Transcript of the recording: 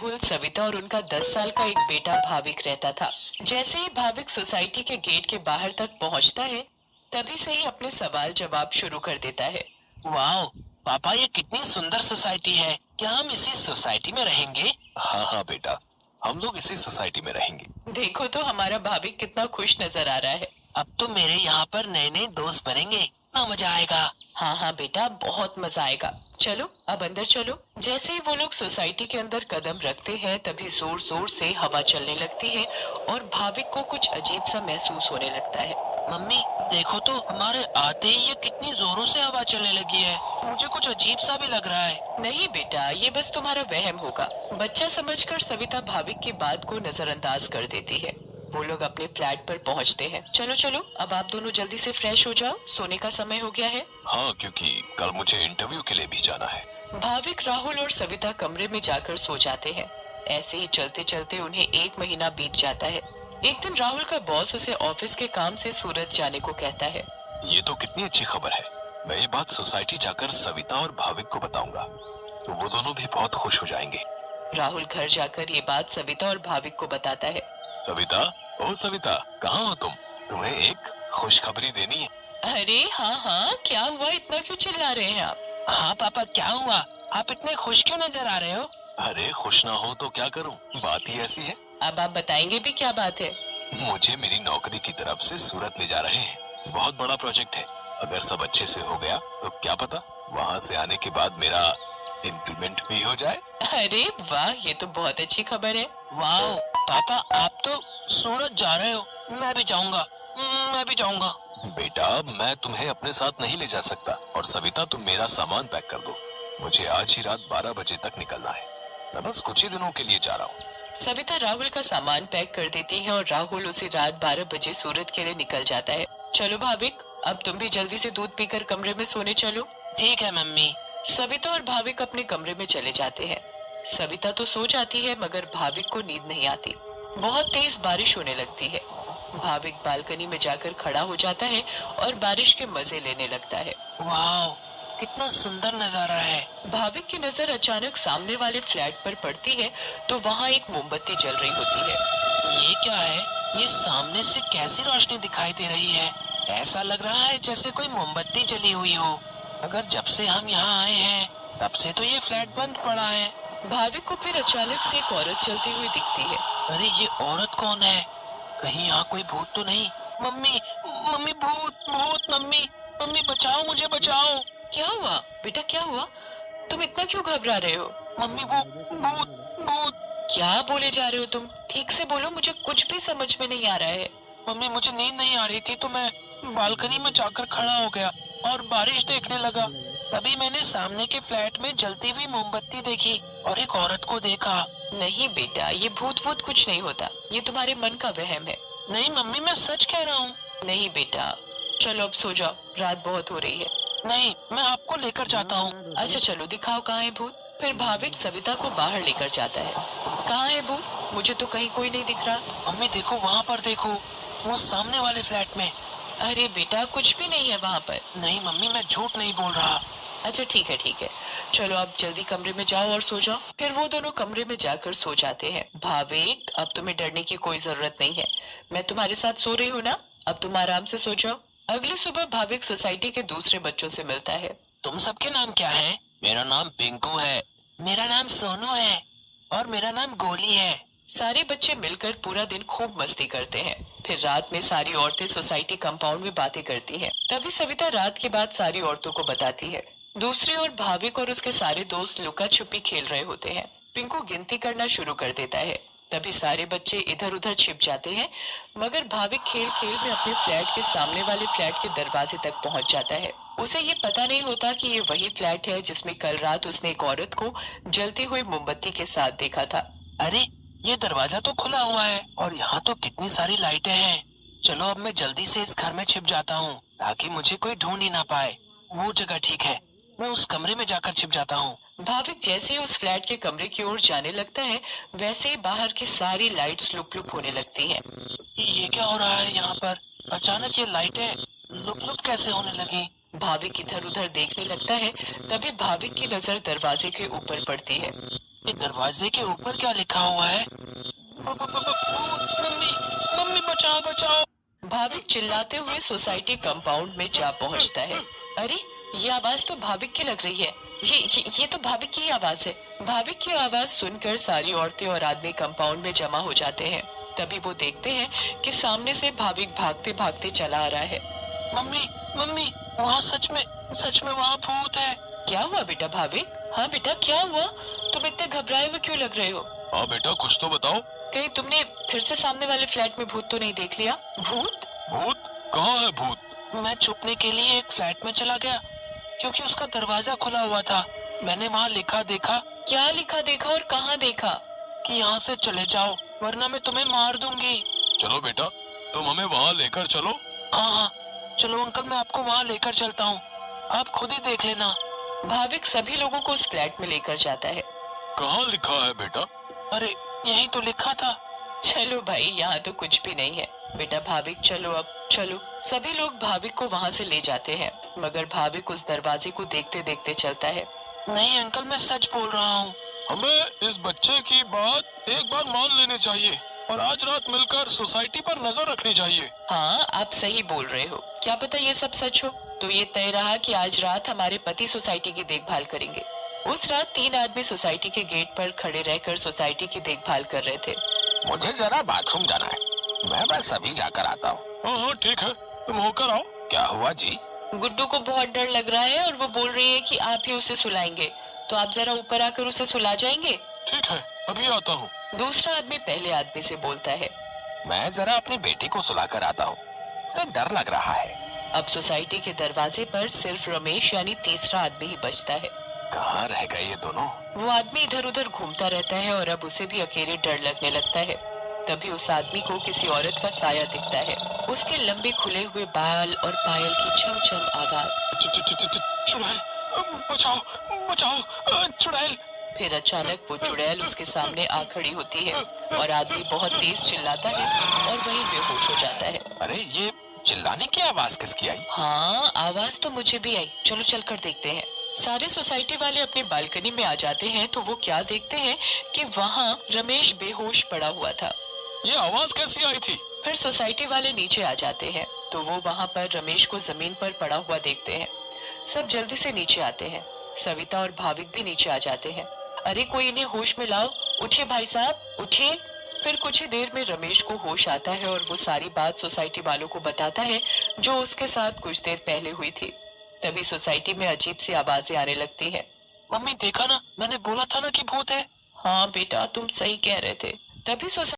राहुल, सविता और उनका 10 साल का एक बेटा भाविक रहता था। जैसे ही भाविक सोसाइटी के गेट के बाहर तक पहुंचता है, तभी से ही अपने सवाल जवाब शुरू कर देता है। वाह पापा, ये कितनी सुंदर सोसाइटी है। क्या हम इसी सोसाइटी में रहेंगे? हाँ हाँ बेटा, हम लोग इसी सोसाइटी में रहेंगे। देखो तो हमारा भाविक कितना खुश नजर आ रहा है। अब तो मेरे यहाँ पर नए नए दोस्त बनेंगे, ना मजा आएगा। हाँ हाँ बेटा, बहुत मजा आएगा। चलो अब अंदर चलो। जैसे ही वो लोग सोसाइटी के अंदर कदम रखते हैं, तभी जोर जोर से हवा चलने लगती है और भाविक को कुछ अजीब सा महसूस होने लगता है। मम्मी देखो तो, हमारे आते ही ये कितनी जोरों से हवा चलने लगी है। मुझे कुछ अजीब सा भी लग रहा है। नहीं बेटा, ये बस तुम्हारा वहम होगा। बच्चा समझकर सविता भाविक की बात को नजरअंदाज कर देती है। वो लोग अपने फ्लैट पर पहुंचते हैं। चलो चलो, अब आप दोनों जल्दी से फ्रेश हो जाओ, सोने का समय हो गया है। हाँ, क्योंकि कल मुझे इंटरव्यू के लिए भी जाना है। भाविक, राहुल और सविता कमरे में जाकर सो जाते हैं। ऐसे ही चलते चलते उन्हें 1 महीना बीत जाता है। एक दिन राहुल का बॉस उसे ऑफिस के काम से सूरत जाने को कहता है। ये तो कितनी अच्छी खबर है। मैं ये बात सोसाइटी जाकर सविता और भाविक को बताऊंगा, तो वो दोनों भी बहुत खुश हो जाएंगे। राहुल घर जाकर ये बात सविता और भाविक को बताता है। सविता, ओ सविता, कहाँ हो तुम? तुम्हें एक खुशखबरी देनी है। अरे हाँ हाँ, क्या हुआ? इतना क्यों चिल्ला रहे हैं आप? हाँ पापा, क्या हुआ? आप इतने खुश क्यों नजर आ रहे हो? अरे खुश ना हो तो क्या करूं, बात ही ऐसी है। अब आप बताएंगे भी, क्या बात है? मुझे मेरी नौकरी की तरफ से सूरत ले जा रहे हैं। बहुत बड़ा प्रोजेक्ट है। अगर सब अच्छे से हो गया तो क्या पता वहाँ से आने के बाद मेरा इंक्रीमेंट भी हो जाए। अरे वाह, ये तो बहुत अच्छी खबर है। वाह पापा, आप तो सूरत जा रहे हो। मैं भी जाऊंगा, मैं भी जाऊंगा। बेटा, मैं तुम्हें अपने साथ नहीं ले जा सकता। और सविता, तुम मेरा सामान पैक कर दो। मुझे आज ही रात 12 बजे तक निकलना है। मैं बस कुछ ही दिनों के लिए जा रहा हूँ। सविता राहुल का सामान पैक कर देती है और राहुल उसे रात 12 बजे सूरत के लिए निकल जाता है। चलो भाविक, अब तुम भी जल्दी से दूध पीकर कमरे में सोने चलो। ठीक है मम्मी। सविता और भाविक अपने कमरे में चले जाते हैं। सविता तो सो जाती है, मगर भाविक को नींद नहीं आती। बहुत तेज बारिश होने लगती है। भाविक बालकनी में जाकर खड़ा हो जाता है और बारिश के मजे लेने लगता है। वाह, कितना सुंदर नजारा है। भाविक की नजर अचानक सामने वाले फ्लैट पर पड़ती है, तो वहाँ एक मोमबत्ती जल रही होती है। ये क्या है? ये सामने से कैसी रोशनी दिखाई दे रही है? ऐसा लग रहा है जैसे कोई मोमबत्ती जली हुई हो। अगर जब से हम यहाँ आए हैं, तब से तो ये फ्लैट बंद पड़ा है। भाविक को फिर अचानक से एक औरत चलती हुई दिखती है। अरे ये औरत कौन है? कहीं यहाँ कोई भूत तो नहीं? मम्मी, मम्मी, भूत भूत, मम्मी, मम्मी बचाओ, मुझे बचाओ। क्या हुआ बेटा, क्या हुआ? तुम इतना क्यों घबरा रहे हो? मम्मी, वो भूत भूत। क्या बोले जा रहे हो तुम? ठीक से बोलो, मुझे कुछ भी समझ में नहीं आ रहा है। मम्मी, मुझे नींद नहीं आ रही थी तो मैं बालकनी में जाकर खड़ा हो गया और बारिश देखने लगा। तभी मैंने सामने के फ्लैट में जलती हुई मोमबत्ती देखी और एक औरत को देखा। नहीं बेटा, ये भूत भूत कुछ नहीं होता। ये तुम्हारे मन का वहम है। नहीं मम्मी, मैं सच कह रहा हूँ। नहीं बेटा, चलो अब सो जाओ, रात बहुत हो रही है। नहीं, मैं आपको लेकर जाता हूँ। अच्छा चलो, दिखाओ कहाँ है भूत। फिर भाविक सविता को बाहर लेकर जाता है। कहाँ है भूत? मुझे तो कहीं कोई नहीं दिख रहा। मम्मी देखो, वहाँ पर देखो, वो सामने वाले फ्लैट में। अरे बेटा, कुछ भी नहीं है वहाँ पर। नहीं मम्मी, मैं झूठ नहीं बोल रहा। अच्छा ठीक है ठीक है, चलो आप जल्दी कमरे में जाओ और सो जाओ। फिर वो दोनों कमरे में जाकर सो जाते हैं। भाविक, अब तुम्हें डरने की कोई जरूरत नहीं है। मैं तुम्हारे साथ सो रही हूँ ना, अब तुम आराम से सो जाओ। अगली सुबह भाविक सोसाइटी के दूसरे बच्चों से मिलता है। तुम सबके नाम क्या है? मेरा नाम पिंकू है। मेरा नाम सोनू है। और मेरा नाम गोली है। सारे बच्चे मिलकर पूरा दिन खूब मस्ती करते हैं। फिर रात में सारी औरतें सोसाइटी कंपाउंड में बातें करती हैं। तभी सविता रात के बाद सारी औरतों को बताती है। दूसरी ओर भाविक और उसके सारे दोस्त लुका छुपी खेल रहे होते हैं। पिंकू गिनती करना शुरू कर देता है। तभी सारे बच्चे इधर उधर छिप जाते हैं, मगर भाविक खेल खेल में अपने फ्लैट के सामने वाले फ्लैट के दरवाजे तक पहुंच जाता है। उसे ये पता नहीं होता कि ये वही फ्लैट है जिसमें कल रात उसने एक औरत को जलती हुई मोमबत्ती के साथ देखा था। अरे, ये दरवाजा तो खुला हुआ है और यहाँ तो कितनी सारी लाइटें हैं। चलो अब मैं जल्दी से इस घर में छिप जाता हूँ ताकि मुझे कोई ढूंढ ही ना पाए। वो जगह ठीक है, मैं उस कमरे में जाकर छिप जाता हूँ। भाविक जैसे ही उस फ्लैट के कमरे की ओर जाने लगता है, वैसे ही बाहर की सारी लाइट्स लुप लुप होने लगती हैं। ये क्या हो रहा है यहाँ पर? अचानक ये लाइटें लुप लुप कैसे होने लगी? भाविक इधर उधर देखने लगता है। तभी भाविक की नजर दरवाजे के ऊपर पड़ती है। ये दरवाजे के ऊपर क्या लिखा हुआ है? मम्मी, मम्मी बचाओ बचाओ। भाविक चिल्लाते हुए सोसाइटी कंपाउंड में जा पहुंचता है। अरे, ये आवाज तो भाविक की लग रही है। ये तो भाविक की ही आवाज है। भाविक की आवाज सुनकर सारी औरतें और आदमी कंपाउंड में जमा हो जाते हैं। तभी वो देखते हैं कि सामने से भाविक भागते भागते चला आ रहा है। मम्मी, मम्मी, वहाँ सच में वहाँ भूत है। क्या हुआ बेटा भाविक? हाँ बेटा, क्या हुआ? तुम इतने घबराए हुए क्यों लग रहे हो? हाँ बेटा, कुछ तो बताओ। कहीं तुमने फिर से सामने वाले फ्लैट में भूत तो नहीं देख लिया? भूत? भूत? कहाँ है भूत? मैं छुपने के लिए एक फ्लैट में चला गया क्योंकि उसका दरवाजा खुला हुआ था। मैंने वहाँ लिखा देखा। क्या लिखा देखा और कहाँ देखा? कि यहाँ से चले जाओ वरना मैं तुम्हें मार दूंगी। चलो बेटा, तुम हमें वहाँ लेकर चलो। हाँ हाँ, चलो अंकल, मैं आपको वहाँ लेकर चलता हूँ, आप खुद ही देख लेना। भाविक सभी लोगों को उस फ्लैट में लेकर जाता है। कहाँ लिखा है बेटा? अरे, यही तो लिखा था। चलो भाई, यहाँ तो कुछ भी नहीं है। बेटा भाविक, चलो अब चलो। सभी लोग भाविक को वहाँ से ले जाते हैं, मगर भाविक उस दरवाजे को देखते देखते चलता है। नहीं अंकल, मैं सच बोल रहा हूँ। हमें इस बच्चे की बात एक बार मान लेनी चाहिए और आज रात मिलकर सोसाइटी पर नजर रखनी चाहिए। हाँ, आप सही बोल रहे हो। क्या पता ये सब सच हो। तो ये तय रहा कि आज रात हमारे पति सोसाइटी की देखभाल करेंगे। उस रात 3 आदमी सोसाइटी के गेट पर खड़े रहकर सोसाइटी की देखभाल कर रहे थे। मुझे जरा बाथरूम जाना है, मैं बस अभी जाकर आता हूँ। हाँ हाँ ठीक है, तुम होकर आओ। क्या हुआ जी? गुड्डू को बहुत डर लग रहा है और वो बोल रही है कि आप ही उसे सुलाएंगे, तो आप जरा ऊपर आकर उसे सुला जाएंगे। ठीक है, अभी आता हूँ। दूसरा आदमी पहले आदमी से बोलता है। मैं जरा अपनी बेटी को सुलाकर आता हूँ, उसे डर लग रहा है। अब सोसाइटी के दरवाजे पर सिर्फ रमेश यानी तीसरा आदमी ही बचता है। कहाँ रह गए ये दोनों? वो आदमी इधर उधर घूमता रहता है और अब उसे भी अकेले डर लगने लगता है। तभी उस आदमी को किसी औरत का साया दिखता है। उसके लंबे खुले हुए बाल और पायल की छम छम आवाज। चुड़ैल, बचाओ बचाओ, चुड़ैल। फिर अचानक वो चुड़ैल उसके सामने आ खड़ी होती है और आदमी बहुत तेज चिल्लाता है और वहीं बेहोश हो जाता है। अरे, ये चिल्लाने की आवाज किसकी आई? हाँ, आवाज तो मुझे भी आई। चलो चलकर देखते हैं। सारे सोसाइटी वाले अपनी बालकनी में आ जाते हैं तो वो क्या देखते हैं कि वहाँ रमेश बेहोश पड़ा हुआ था। ये आवाज कैसी आई थी? फिर सोसाइटी वाले नीचे आ जाते हैं तो वो वहाँ पर रमेश को जमीन पर पड़ा हुआ देखते हैं। सब जल्दी से नीचे आते हैं। सविता और भाविक भी नीचे आ जाते हैं। अरे, कोई इन्हें होश में लाओ। उठिए भाई साहब, उठिए। फिर कुछ ही देर में रमेश को होश आता है और वो सारी बात सोसाइटी वालों को बताता है जो उसके साथ कुछ देर पहले हुई थी। तभी सोसाइटी में अजीब सी आवाजें आने लगती हैं। मम्मी देखा ना, मैंने बोला था ना कि भूत है। हाँ बेटा, तुम सही कह रहे थे। तभी सोसाइटी